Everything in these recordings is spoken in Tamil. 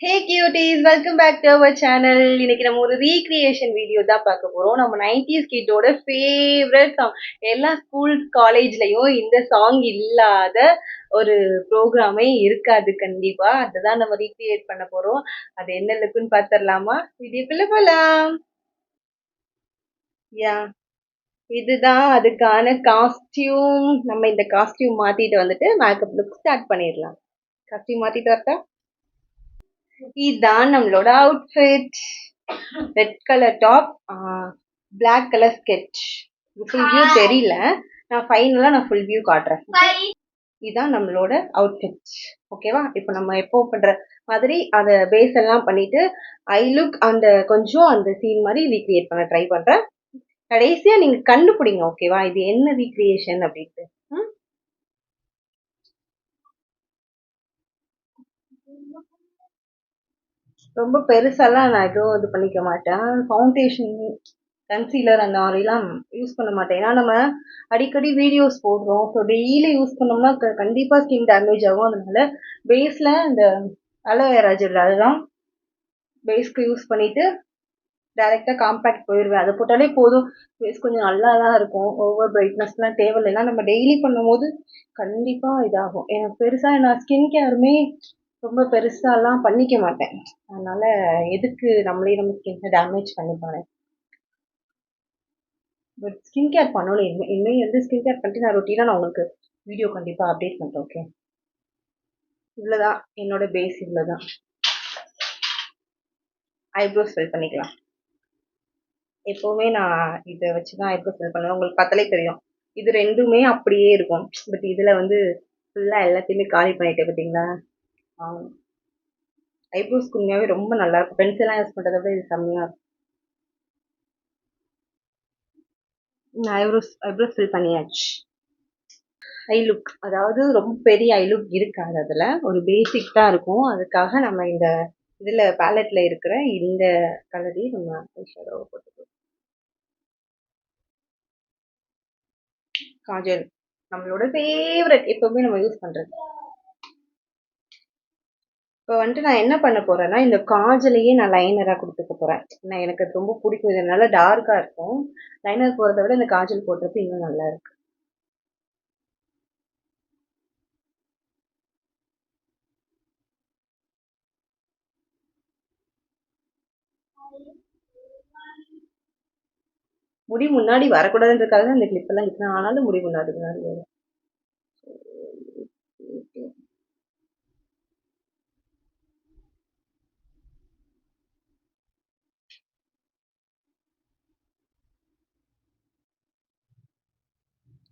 Hey cuties, welcome back to our channel. இன்னைக்கு நம்ம ஒரு ரீக்ரியேஷன் வீடியோ தான் பார்க்க போறோம். நம்ம 90s கிட்டோட ஃபேவரட் சாங். எல்லா ஸ்கூல் காலேஜ்லயும் இந்த சாங் இல்லாத ஒரு ப்ரோக்ராமே இருக்காது கண்டிப்பா. அதுதான் நம்ம ரீக்ரியேட் பண்ண போறோம். அது என்ன லுக்குன்னு பார்த்துடலாமா? வீடியோக்குள்ள போலாம். யா, இதுதான் அதுக்கான காஸ்டியூம். நம்ம இந்த காஸ்டியூம் மாத்திட்டு வந்துட்டு மேக்கப் லுக் ஸ்டார்ட் பண்ணிடலாம். காஸ்டியூம் மாத்திட்டு வரட்டா? இதுதான் நம்மளோட outfit. Red colour top, black colour sketch. Full view தெரியல, நான் ஃபுல் வியூ காட்டுறேன். இதுதான் நம்மளோட அவுட்ஃபிட். ஓகேவா? இப்போ நம்ம எப்போ பண்ற மாதிரி அதை பேஸ் எல்லாம் பண்ணிட்டு ஐ லுக் அந்த கொஞ்சம் அந்த சீன் மாதிரி ரீக்ரியேட் பண்ண ட்ரை பண்றேன். கடைசியா நீங்க கண்டுபிடிங்க, ஓகேவா, இது என்ன ரீக்ரியேஷன் அப்படின்ட்டு. ரொம்ப பெருசாலாம் நான் எதுவும் இது பண்ணிக்க மாட்டேன். ஃபவுண்டேஷன், கன்சீலர் அந்த மாதிரிலாம் யூஸ் பண்ண மாட்டேன். ஏன்னா நம்ம அடிக்கடி வீடியோஸ் போடுறோம். ஸோ டெய்லி யூஸ் பண்ணோம்னா கண்டிப்பாக ஸ்கின் டேமேஜ் ஆகும். அதனால பேஸில் இந்த அலோவேரா ஜெல் அதுதான் பேஸ்க்கு யூஸ் பண்ணிட்டு டைரெக்டாக காம்பேக்ட் போயிடுவேன். அதை போட்டாலே போதும், ஃபேஸ் கொஞ்சம் நல்லா தான் இருக்கும். ஓவர் பிரைட்னஸ்லாம் தேவையில்லைன்னா நம்ம டெய்லி பண்ணும்போது கண்டிப்பாக இதாகும். எனக்கு பெருசாக நான் ஸ்கின் கேருமே ரொம்ப பெருசாலாம் பண்ணிக்க மாட்டேன். அதனால எதுக்கு நம்மளே நம்ம ஸ்கின்னை டேமேஜ் பண்ணிப்பானே. பட் ஸ்கின் கேர் பண்ணணும். இனிமேல் வந்து ஸ்கின் கேர் பண்ணிட்டு நான் ரொட்டீனாக நான் உங்களுக்கு வீடியோ கண்டிப்பாக அப்டேட் பண்ணுறேன். ஓகே, இவ்வளோதான் என்னோட பேஸ். இவ்வளோதான். ஐப்ரோஸ் ஃபில் பண்ணிக்கலாம். எப்போவுமே நான் இதை வச்சு தான் ஐப்ரோஸ் ஃபில் பண்ணுவேன். உங்களுக்கு பார்த்தாலே தெரியும், இது ரெண்டுமே அப்படியே இருக்கும். பட் இதில் வந்து ஃபுல்லாக எல்லாத்தையுமே காலி பண்ணிட்டேன் பார்த்தீங்களா. ஐப்ரோஸ் உண்மையாகவே ரொம்ப நல்லா இருக்கும். பென்சிலாம் யூஸ் பண்ணுறத விட இது செம்மையாக இருக்கும். ஐப்ரோஸ் ஐப்ரோஸ் ஃபில் பண்ணியாச்சு. ஐ லுக், அதாவது ரொம்ப பெரிய ஐ லுக் இருக்காது, அதில் ஒரு பேசிக் தான் இருக்கும். அதுக்காக நம்ம இந்த இதில் பேலட்ல இருக்கிற இந்த கலரையும் நம்ம ஐ ஷேடோவை போட்டுக்கலாம். காஜல் நம்மளோட ஃபேவரட், எப்பவுமே நம்ம யூஸ் பண்றது. இப்போ வந்துட்டு நான் என்ன பண்ண போறேன்னா, இந்த காஜலையே நான் லைனராக கொடுத்துக்க போறேன். நான் எனக்கு அது ரொம்ப பிடிக்கும். இதனால டார்க்காக இருக்கும். லைனர் போகிறத விட இந்த காஜல் போடுறது இன்னும் நல்லா இருக்கு. முடி முன்னாடி வரக்கூடாதுன்றதுக்காக தான் இந்த கிளிப் எல்லாம் இத்தனை ஆனாலும் முடி முன்னாடி முன்னாடி வரும்.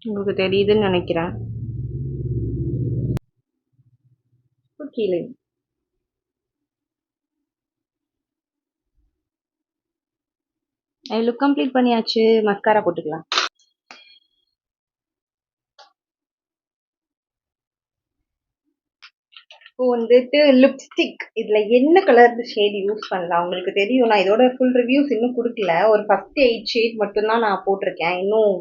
உங்களுக்கு தெரியுதுன்னு நினைக்கிறேன். கீழே ஐ லுக் கம்ப்ளீட் பண்ணியாச்சு. மஸ்காரா போட்டுக்கலாம். இப்போ வந்துட்டு லிப்ஸ்டிக், இதுல என்ன கலர் ஷேட் யூஸ் பண்ணலாம் உங்களுக்கு தெரியும். நான் இதோட ஃபுல் ரிவ்யூஸ் இன்னும் கொடுக்கல. ஒரு ஃபர்ஸ்ட் 8 ஷேட் மட்டும்தான் நான் போட்டிருக்கேன். இன்னும்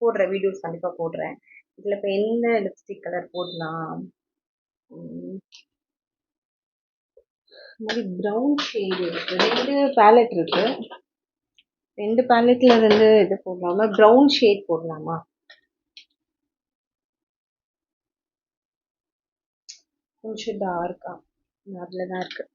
போடுற வீடியோஸ் கண்டிப்பா போடுறேன். இதுல இப்போ என்ன லிப்ஸ்டிக் கலர் போடலாம்? மாதிரி ப்ரௌன் ஷேட் இருக்கு. 2 பேலட் இருக்கு. 2 பேலட்ல இருந்து இது போடலாமா? ப்ரௌன் ஷேட் போடலாமா? கொஞ்சம் டார்க்கா அதுல தான் இருக்கு.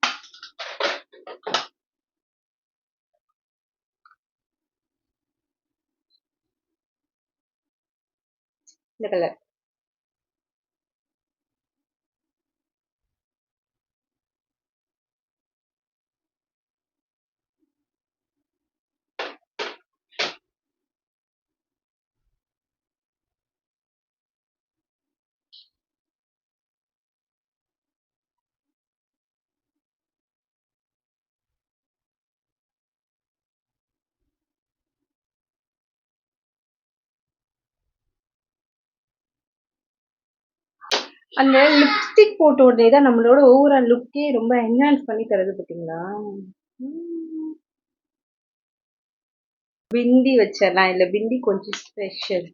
இந்த கலர். அந்த லிப்ஸ்டிக் போட்ட உடனே தான் நம்மளோட ஓவரால் லுக்கே ரொம்ப என்ஹான்ஸ் பண்ணி தருது பார்த்தீங்களா. பிந்தி வச்சிடலாம். இல்லை, பிந்தி கொஞ்சம் ஸ்பெஷல்.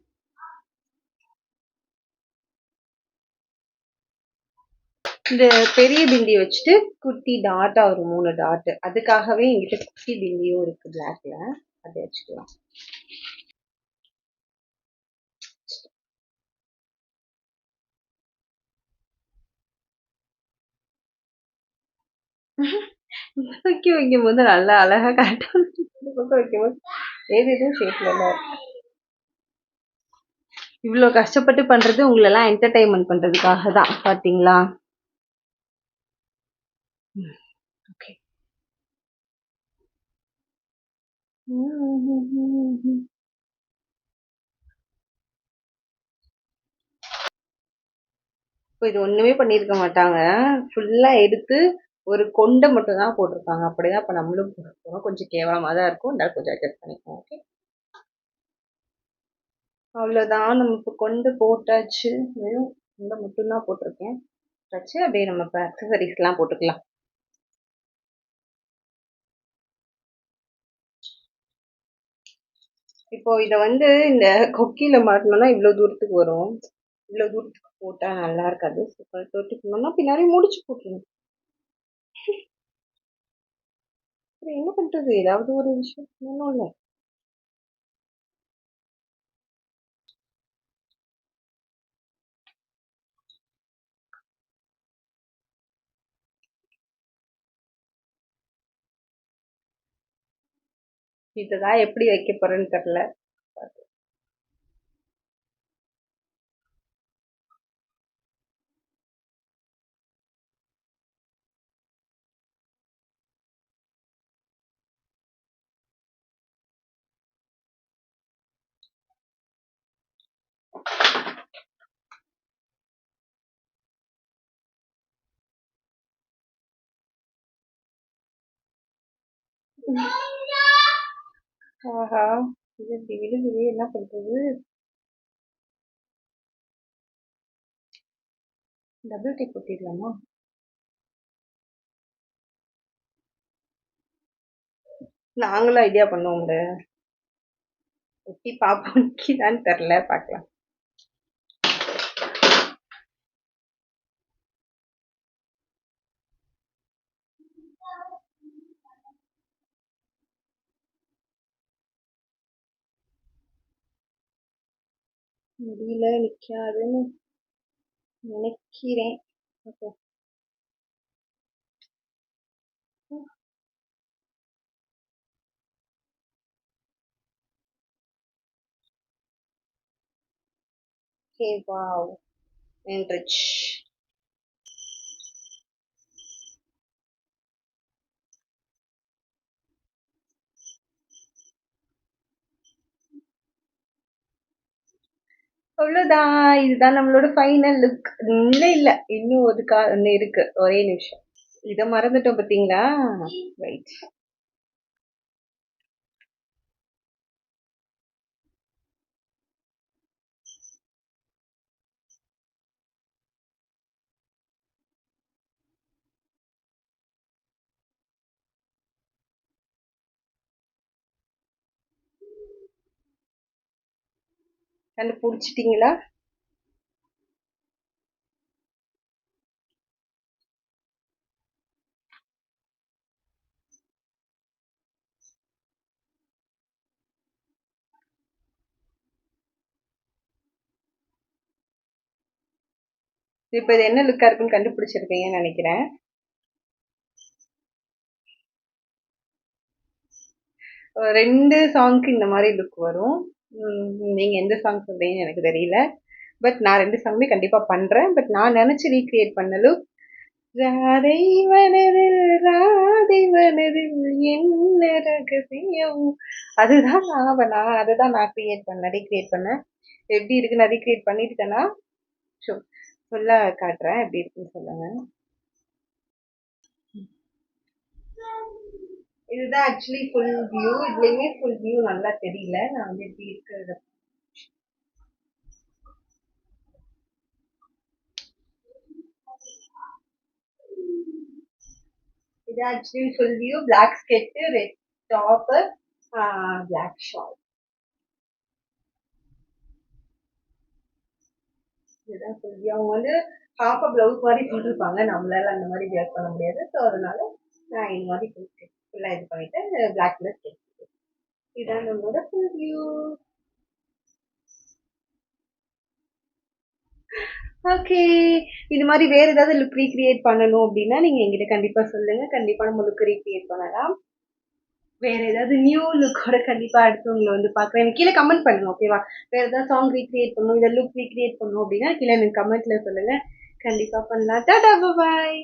இந்த பெரிய பிந்தி வச்சுட்டு குட்டி டாட்டா ஒரு 3 டாட். அதுக்காகவே என்கிட்ட குட்டி பிந்தியும் இருக்கு பிளாக்ல. அதை வச்சுக்கலாம். தூக்கி வைக்கும்போது நல்லா அழகா கரெக்டா பக்கம் வைக்கும்போது ஏதேதோ ஷேப்ல எல்லாம் இருக்கு. இவ்வளவு கஷ்டப்பட்டு பண்றது உங்களெல்லாம் என்டர்டைன்மெண்ட் பண்றதுக்காக தான் பாத்தீங்களா? ஓகே. இப்போ இது ஒண்ணுமே பண்ணியிருக்க மாட்டாங்க. ஃபுல்லா எடுத்து ஒரு கொண்டை மட்டும் தான் போட்டிருப்பாங்க. அப்படிதான் இப்ப நம்மளும் போட போறோம். கொஞ்சம் கேவலமா தான் இருக்கும். இருந்தாலும் கொஞ்சம் அட்ஜஸ்ட் பண்ணிக்கோங்க. ஓகே. அவ்வளவுதான். நம்ம இப்போ கொண்டு போட்டாச்சு. வெறும் கொண்டை மட்டும் தான் போட்டிருக்கேன். வச்சு அப்படியே நம்ம இப்போ அக்சசரிஸ் எல்லாம் போட்டுக்கலாம். இப்போ இத வந்து இந்த கொக்கியில மாட்டணும்னா இவ்வளவு தூரத்துக்கு வரும். இவ்வளவு தூரத்துக்கு போட்டா நல்லா இருக்காது. தொட்டுக்கணும்னா பின்னாடி முடிச்சு போட்டுருணும். அப்புறம் என்ன பண்றது? ஏதாவது ஒரு விஷயம் பண்ணணும்ல. இதுதான் எப்படி வைக்க போறேன்னு தெரியல. ஆஹா, இது இப்படி விழுகுது, என்ன பண்றது? டபுள் டேப் ஒட்டிடலாமா? நாங்களும் ஐடியா பண்ணுவோம்ல. ஒட்டி பாப்போம். நிக்கிதான்னு தெரியல, பார்க்கலாம். முடியல, நிக்காதுன்னு நினைக்கிறேன். ஓகே. ஓகே, வாவ், நின்றுச்சு. அவ்வளவுதான். இதுதான் நம்மளோட ஃபைனல் லுக். இல்ல இல்ல, இன்னும் ஒரு ஒண்ணு இருக்கு. ஒரே நிமிஷம். இத மறந்துட்டோம் பாத்தீங்களா? ரைட். கண்டுபிடிச்சிட்டீங்களா? இப்ப இது என்ன லுக்கா இருக்குன்னு கண்டுபிடிச்சிருப்பீங்கன்னு நினைக்கிறேன். ரெண்டு சாங்க்கு இந்த மாதிரி லுக் வரும். நீங்க எந்த சாங் சொல்றீங்கன்னு எனக்கு தெரியல. பட் நான் ரெண்டு சாங்குமே கண்டிப்பா பண்றேன். பட் நான் நினைச்சு ரீக்ரியேட் பண்ண லுக் ராதை மனதில் ராதை மனதில் என்ன ரகசியம், அதுதான் அதுதான் நான் கிரியேட் பண்ணேன், ரீக்ரியேட் பண்ணேன். எப்படி இருக்கு, நான் ரீக்ரியேட் பண்ணிருக்கேன்னா சொல்ல காட்டுறேன் எப்படி இருக்குன்னு சொல்லுங்க. இதுதான் ஆக்சுவலி ஃபுல் வியூ. இதுலயுமே ஃபுல் வியூ நல்லா தெரியல. நான் வந்து எப்படி இருக்கிறது. இது actually full view. Black sketch, red top, black shawl. இதுதான் ஃபுல் வியூ. அவங்க வந்து ஹாஃபா ப்ளவுஸ் மாதிரி போட்டிருப்பாங்க, நம்மளால அந்த மாதிரி வியர் பண்ண முடியாது. ஸோ அதனால நான் இந்த மாதிரி ஃபுல்லாக இது பண்ணிட்டு பிளாக் கலர் ஸ்கெட்ச். இதான் நம்மளோட ஃபுல் வியூ. ஓகே. இது மாதிரி வேற ஏதாவது லுக் ரீக்ரியேட் பண்ணணும் அப்படின்னா நீங்க என்கிட்ட கண்டிப்பா சொல்லுங்க. கண்டிப்பா நம்ம லுக் ரீக்ரியேட் பண்ணலாம். வேற ஏதாவது நியூ லுக்கோட கண்டிப்பா அடுத்து உங்களை வந்து பார்க்குறேன். எனக்கு கீழே கமெண்ட் பண்ணுங்க, ஓகேவா? வேற ஏதாவது சாங் ரீக்ரியேட் பண்ணணும், இதை லுக் ரீக்ரியேட் பண்ணணும் அப்படின்னா கீழே எனக்கு கமெண்ட்ல சொல்லுங்க. கண்டிப்பா பண்ணலாம். டாடா பாய்.